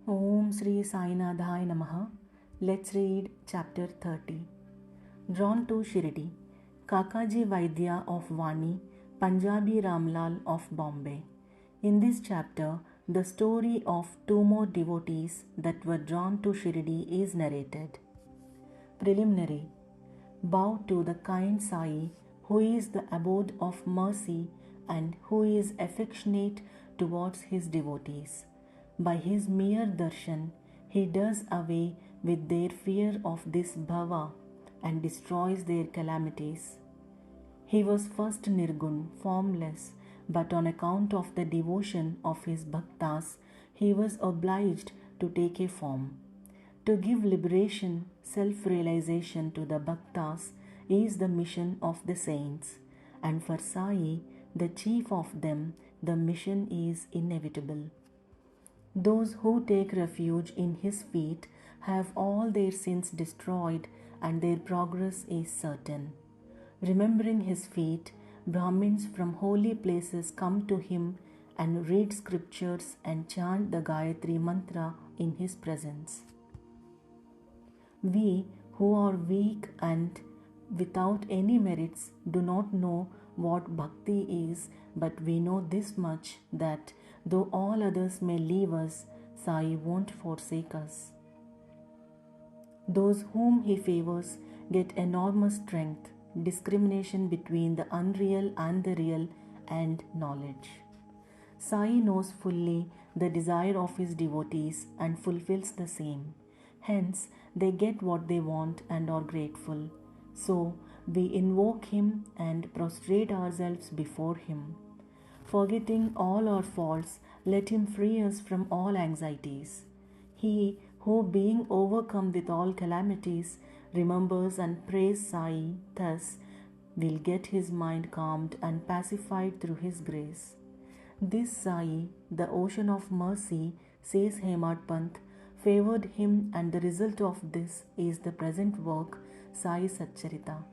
Om Shri Sai Namaha. Let's read chapter 30. Drawn to Shirdi, Kakaji Vaidya of Vani, Punjabi Ramlal of Bombay. In this chapter, the story of two more devotees that were drawn to Shirdi is narrated. Preliminary. Bow to the kind Sai, who is the abode of mercy and who is affectionate towards his devotees. By his mere darshan, he does away with their fear of this bhava and destroys their calamities. He was first nirgun, formless, but on account of the devotion of his bhaktas, he was obliged to take a form. To give liberation, self-realization to the bhaktas is the mission of the saints, and for Sai, the chief of them, the mission is inevitable. Those who take refuge in his feet have all their sins destroyed and their progress is certain. Remembering his feet, Brahmins from holy places come to him and read scriptures and chant the Gayatri mantra in his presence. We who are weak and without any merits do not know what bhakti is, but we know this much, that though all others may leave us, Sai won't forsake us. Those whom he favors get enormous strength, discrimination between the unreal and the real, and knowledge. Sai knows fully the desire of his devotees and fulfills the same. Hence, they get what they want and are grateful. So, we invoke him and prostrate ourselves before him. Forgetting all our faults, let him free us from all anxieties. He who, being overcome with all calamities, remembers and prays Sai, thus will get his mind calmed and pacified through his grace. This Sai, the ocean of mercy, says Hemad Pant, favored him, and the result of this is the present work, Sai Satcharita.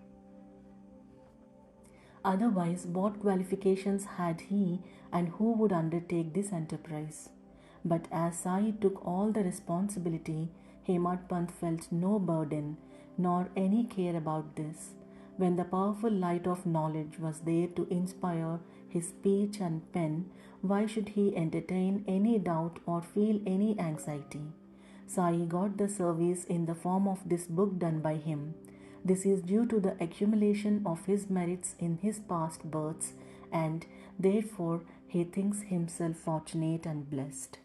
Otherwise, what qualifications had he, and who would undertake this enterprise? But as Sai took all the responsibility, Hemad Pant felt no burden nor any care about this. When the powerful light of knowledge was there to inspire his speech and pen, why should he entertain any doubt or feel any anxiety? Sai got the service in the form of this book done by him. This is due to the accumulation of his merits in his past births, and therefore he thinks himself fortunate and blessed.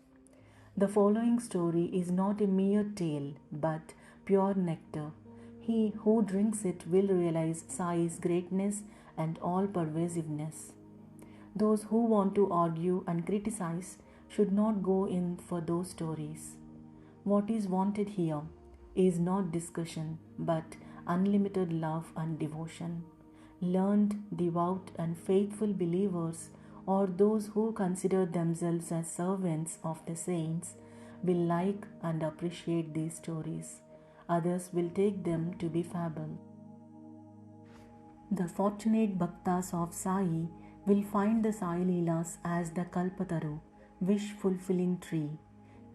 The following story is not a mere tale, but pure nectar. He who drinks it will realize Sai's greatness and all-pervasiveness. Those who want to argue and criticize should not go in for those stories. What is wanted here is not discussion, but unlimited love and devotion. Learned, devout, and faithful believers, or those who consider themselves as servants of the saints, will like and appreciate these stories. Others will take them to be fable. The fortunate bhaktas of Sai will find the Sai Leelas as the Kalpataru, wish-fulfilling tree.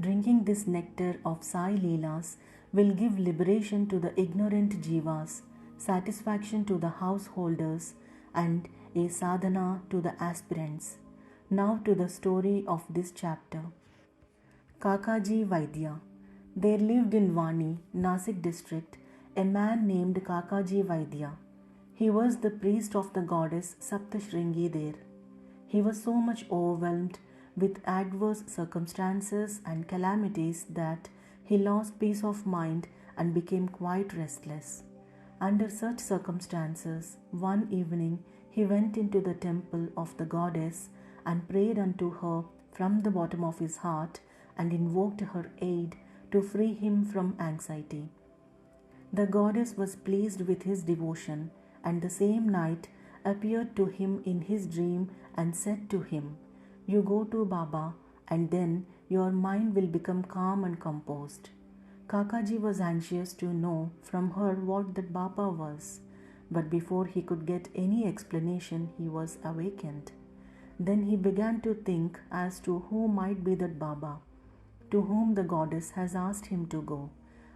Drinking this nectar of Sai Leelas will give liberation to the ignorant jivas, satisfaction to the householders, and a sadhana to the aspirants. Now to the story of this chapter. Kakaji Vaidya. There lived in Vani, Nasik district, a man named Kakaji Vaidya. He was the priest of the goddess Saptashringi there. He was so much overwhelmed with adverse circumstances and calamities that he lost peace of mind and became quite restless. Under such circumstances, one evening he went into the temple of the goddess and prayed unto her from the bottom of his heart and invoked her aid to free him from anxiety. The goddess was pleased with his devotion, and the same night appeared to him in his dream and said to him, "You go to Baba, and then your mind will become calm and composed." Kakaji was anxious to know from her what that Baba was, but before he could get any explanation, he was awakened. Then he began to think as to who might be that Baba. to whom the goddess has asked him to go.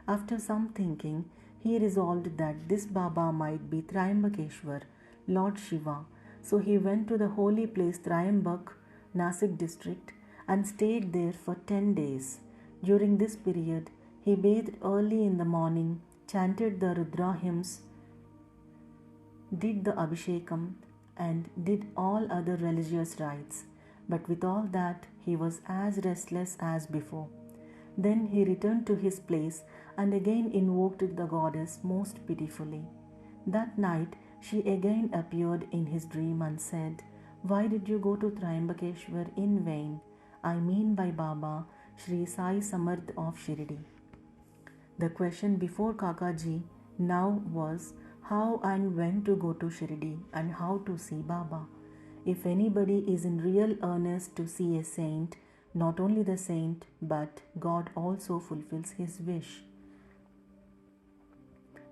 After some thinking, he resolved that this Baba might be Triambakeshwar, Lord Shiva. So he went to the holy place Triambak, Nasik district, and stayed there for 10 days. During this period, he bathed early in the morning, chanted the Rudra hymns, did the Abhishekam, and did all other religious rites. But with all that, he was as restless as before. Then he returned to his place and again invoked the goddess most pitifully. That night, she again appeared in his dream and said, "Why did you go to Triambakeshwar in vain? I mean by Baba, Shri Sai Samarth of Shirdi." The question before Kakaji now was how and when to go to Shirdi and how to see Baba. If anybody is in real earnest to see a saint, not only the saint, but God also fulfills his wish.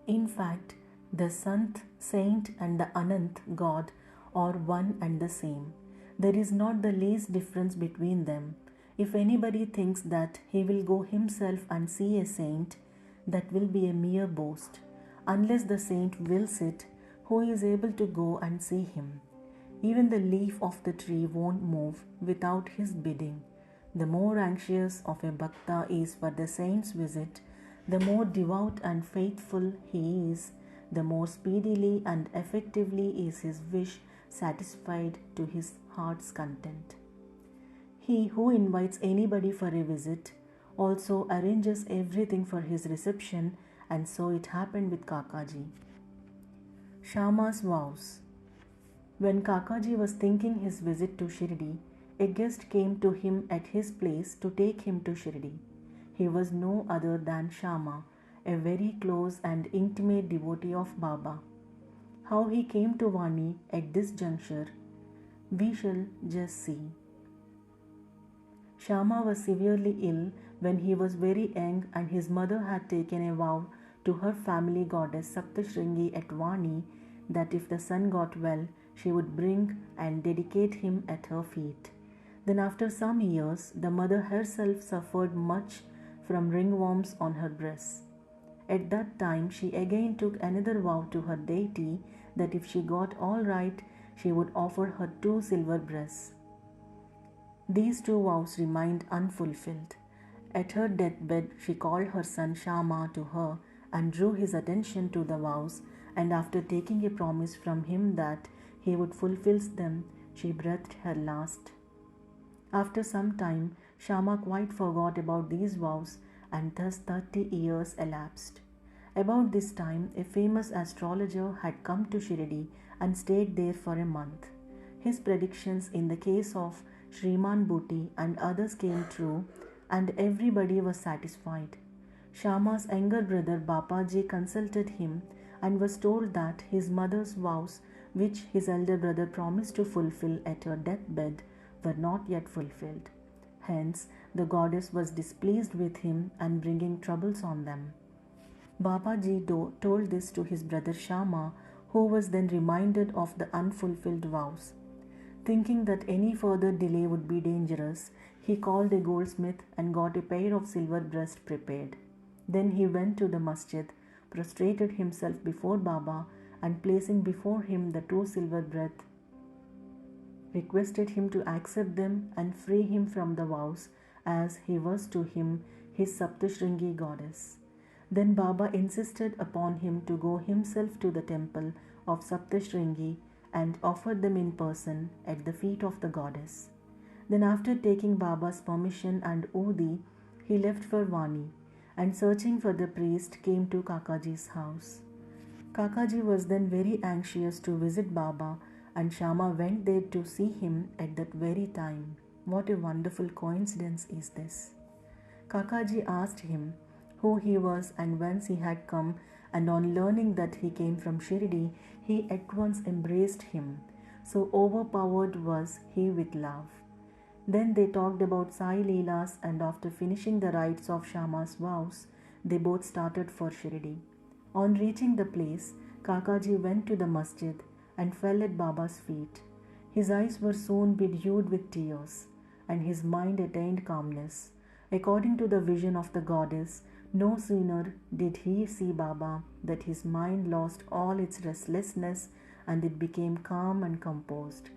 In fact, the Sant, Saint, and the Anant, God, are one and the same. There is not the least difference between them. If anybody thinks that he will go himself and see a saint, that will be a mere boast. Unless the saint wills it, who is able to go and see him? Even the leaf of the tree won't move without his bidding. The more anxious of a bhakta is for the saint's visit, the more devout and faithful he is, the more speedily and effectively is his wish satisfied to his heart's content. He who invites anybody for a visit also arranges everything for his reception, and so it happened with Kakaji. Shama's vows. When Kakaji was thinking his visit to Shirdi, a guest came to him at his place to take him to Shirdi. He was no other than Shama, a very close and intimate devotee of Baba. How he came to Vani at this juncture, we shall just see. Shama was severely ill when he was very young, and his mother had taken a vow to her family goddess Saptashringi at Vani that if the son got well, she would bring and dedicate him at her feet. Then after some years, the mother herself suffered much from ringworms on her breasts. At that time, she again took another vow to her deity that if she got all right, she would offer her 2 silver breasts. These 2 vows remained unfulfilled. At her deathbed, she called her son Shama to her and drew his attention to the vows, and after taking a promise from him that he would fulfill them, she breathed her last. After some time, Shama quite forgot about these vows, and thus 30 years elapsed. About this time, a famous astrologer had come to Shirdi and stayed there for a month. His predictions in the case of Shriman Bhuti and others came true, and everybody was satisfied. Shama's younger brother Bapaji consulted him and was told that his mother's vows, which his elder brother promised to fulfill at her deathbed, were not yet fulfilled. Hence, the goddess was displeased with him and bringing troubles on them. Babaji told this to his brother Shama, who was then reminded of the unfulfilled vows. Thinking that any further delay would be dangerous, he called a goldsmith and got a pair of silver breasts prepared. Then he went to the masjid, prostrated himself before Baba, and placing before him the 2 silver breasts, requested him to accept them and free him from the vows, as he was to him his Saptashringi goddess. Then Baba insisted upon him to go himself to the temple of Saptashringi and offer them in person at the feet of the goddess. Then after taking Baba's permission and Udi, he left for Vani, and searching for the priest came to Kakaji's house. Kakaji was then very anxious to visit Baba, and Shama went there to see him at that very time. What a wonderful coincidence is this! Kakaji asked him who he was and whence he had come, and on learning that he came from Shirdi, he at once embraced him. So overpowered was he with love. Then they talked about Sai Leelas, and after finishing the rites of Shama's vows, they both started for Shirdi. On reaching the place, Kakaji went to the masjid and fell at Baba's feet. His eyes were soon bedewed with tears, and his mind attained calmness. According to the vision of the goddess, no sooner did he see Baba that his mind lost all its restlessness and it became calm and composed.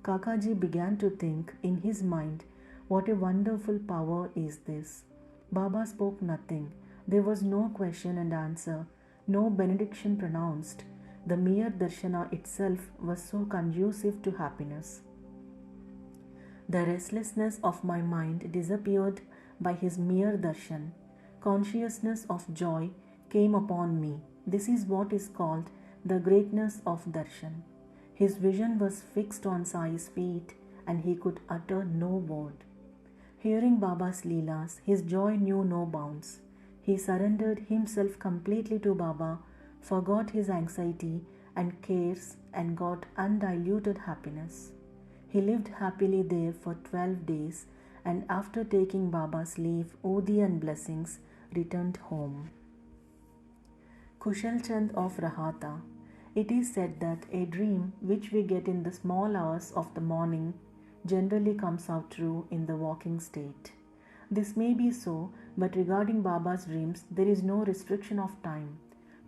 Kakaji began to think in his mind, what a wonderful power is this. Baba spoke nothing. There was no question and answer, no benediction pronounced. The mere darshana itself was so conducive to happiness. The restlessness of my mind disappeared by his mere darshan. Consciousness of joy came upon me. This is what is called the greatness of darshan. His vision was fixed on Sai's feet and he could utter no word. Hearing Baba's Leelas, his joy knew no bounds. He surrendered himself completely to Baba, forgot his anxiety and cares, and got undiluted happiness. He lived happily there for 12 days and after taking Baba's leave, Odi and blessings, returned home. Kushal Chand of Rahata. It is said that a dream which we get in the small hours of the morning generally comes out true in the waking state. This may be so, but regarding Baba's dreams, there is no restriction of time.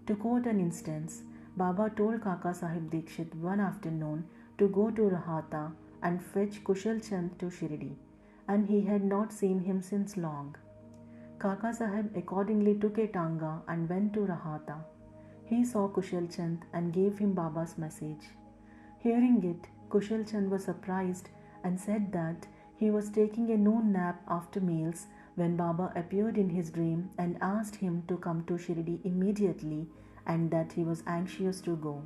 To quote an instance, Baba told Kaka Sahib Dikshit one afternoon to go to Rahata and fetch Kushal Chand to Shirdi, and he had not seen him since long. Kaka Sahib accordingly took a tanga and went to Rahata. He saw Kushal Chand and gave him Baba's message. Hearing it, Kushal Chand was surprised and said that he was taking a noon nap after meals when Baba appeared in his dream and asked him to come to Shirdi immediately and that he was anxious to go.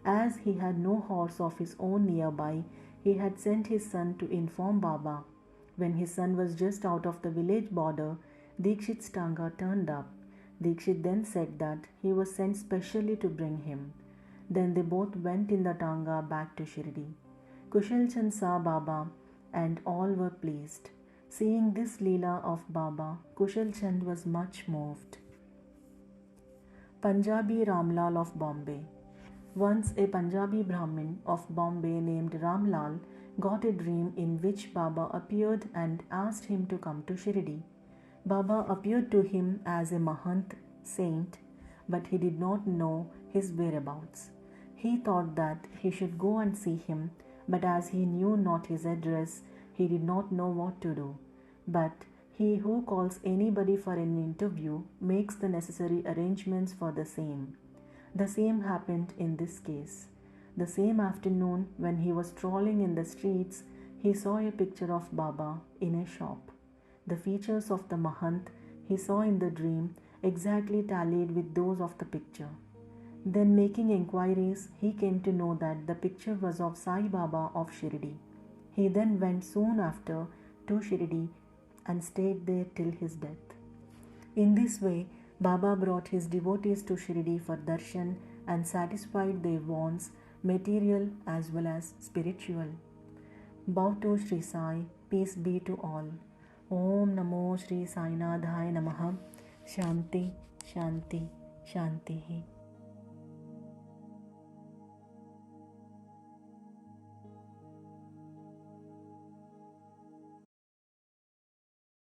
As he had no horse of his own nearby, he had sent his son to inform Baba. When his son was just out of the village border, Dikshit's tanga turned up. Dikshit then said that he was sent specially to bring him. Then they both went in the tanga back to Shirdi. Kushal Chand saw Baba and all were pleased. Seeing this Leela of Baba, Kushal Chand was much moved. Punjabi Ramlal of Bombay. Once a Punjabi Brahmin of Bombay named Ramlal got a dream in which Baba appeared and asked him to come to Shirdi. Baba appeared to him as a Mahant saint, but he did not know his whereabouts. He thought that he should go and see him, but as he knew not his address, he did not know what to do. But he who calls anybody for an interview makes the necessary arrangements for the same. The same happened in this case. The same afternoon, when he was strolling in the streets, he saw a picture of Baba in a shop. The features of the Mahant he saw in the dream exactly tallied with those of the picture. Then, making inquiries, he came to know that the picture was of Sai Baba of Shirdi. He then went soon after to Shirdi and stayed there till his death. In this way, Baba brought his devotees to Shirdi for darshan and satisfied their wants, material as well as spiritual. Bow to Shri Sai, peace be to all. Om Namo Shri Sai Nadhaya Namaha. Shanti, Shanti, Shanti.